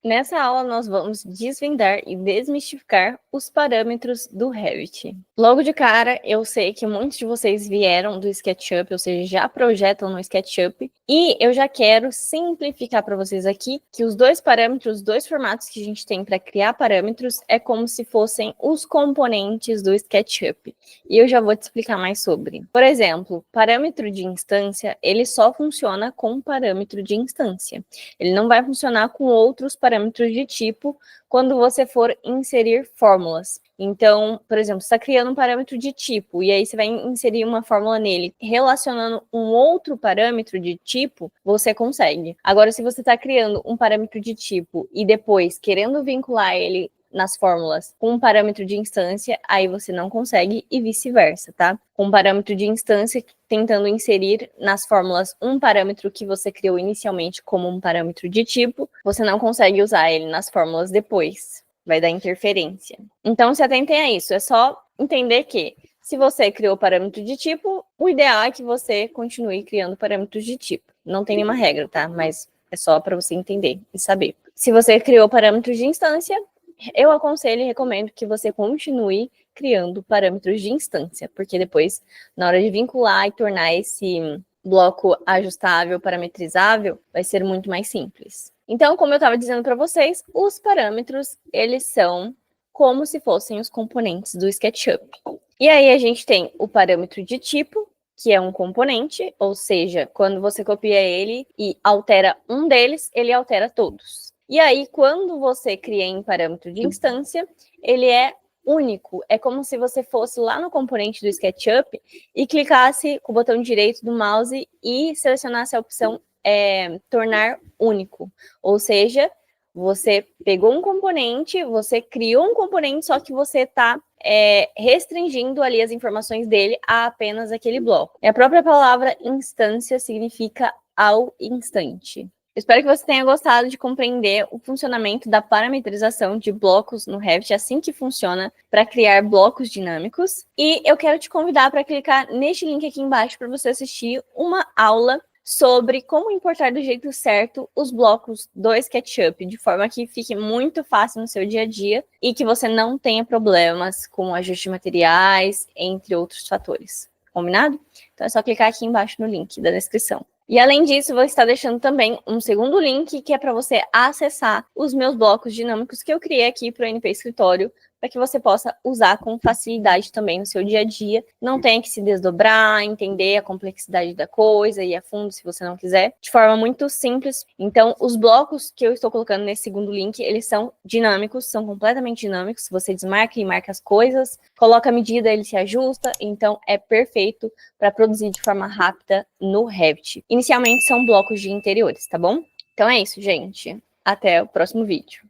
Nessa aula, nós vamos desvendar e desmistificar os parâmetros do Revit. Logo de cara, eu sei que muitos de vocês vieram do SketchUp, ou seja, já projetam no SketchUp, e eu já quero simplificar para vocês aqui que os dois parâmetros, os dois formatos que a gente tem para criar parâmetros é como se fossem os componentes do SketchUp. E eu já vou te explicar mais sobre. Por exemplo, parâmetro de instância, ele só funciona com parâmetro de instância. Ele não vai funcionar com outros parâmetros de tipo quando você for inserir fórmulas. Então, por exemplo, você está criando um parâmetro de tipo e aí você vai inserir uma fórmula nele relacionando um outro parâmetro de tipo, você consegue. Agora, se você está criando um parâmetro de tipo e depois querendo vincular ele nas fórmulas com um parâmetro de instância, aí você não consegue e vice-versa, tá? Com um parâmetro de instância, tentando inserir nas fórmulas um parâmetro que você criou inicialmente como um parâmetro de tipo, você não consegue usar ele nas fórmulas depois. Vai dar interferência. Então, se atentem a isso. É só entender que, se você criou parâmetro de tipo, o ideal é que você continue criando parâmetros de tipo. Não tem nenhuma regra, tá? Mas é só para você entender e saber. Se você criou parâmetros de instância, eu aconselho e recomendo que você continue criando parâmetros de instância, porque depois, na hora de vincular e tornar esse bloco ajustável, parametrizável, vai ser muito mais simples. Então, como eu estava dizendo para vocês, os parâmetros, eles são como se fossem os componentes do SketchUp. E aí a gente tem o parâmetro de tipo, que é um componente, ou seja, quando você copia ele e altera um deles, ele altera todos. E aí, quando você cria em parâmetro de instância, ele é único. É como se você fosse lá no componente do SketchUp e clicasse com o botão direito do mouse e selecionasse a opção tornar único. Ou seja, você pegou um componente, você criou um componente, só que você está restringindo ali as informações dele a apenas aquele bloco. E a própria palavra instância significa ao instante. Espero que você tenha gostado de compreender o funcionamento da parametrização de blocos no Revit, assim que funciona para criar blocos dinâmicos. E eu quero te convidar para clicar neste link aqui embaixo para você assistir uma aula sobre como importar do jeito certo os blocos do SketchUp, de forma que fique muito fácil no seu dia a dia e que você não tenha problemas com ajuste de materiais, entre outros fatores. Combinado? Então é só clicar aqui embaixo no link da descrição. E além disso, vou estar deixando também um segundo link, que é para você acessar os meus blocos dinâmicos que eu criei aqui para o NP Escritório, para que você possa usar com facilidade também no seu dia a dia. Não tenha que se desdobrar, entender a complexidade da coisa e a fundo, se você não quiser, de forma muito simples. Então, os blocos que eu estou colocando nesse segundo link, eles são dinâmicos, são completamente dinâmicos. Você desmarca e marca as coisas, coloca a medida, ele se ajusta, então é perfeito para produzir de forma rápida no Revit. Inicialmente são blocos de interiores, tá bom? Então é isso, gente. Até o próximo vídeo.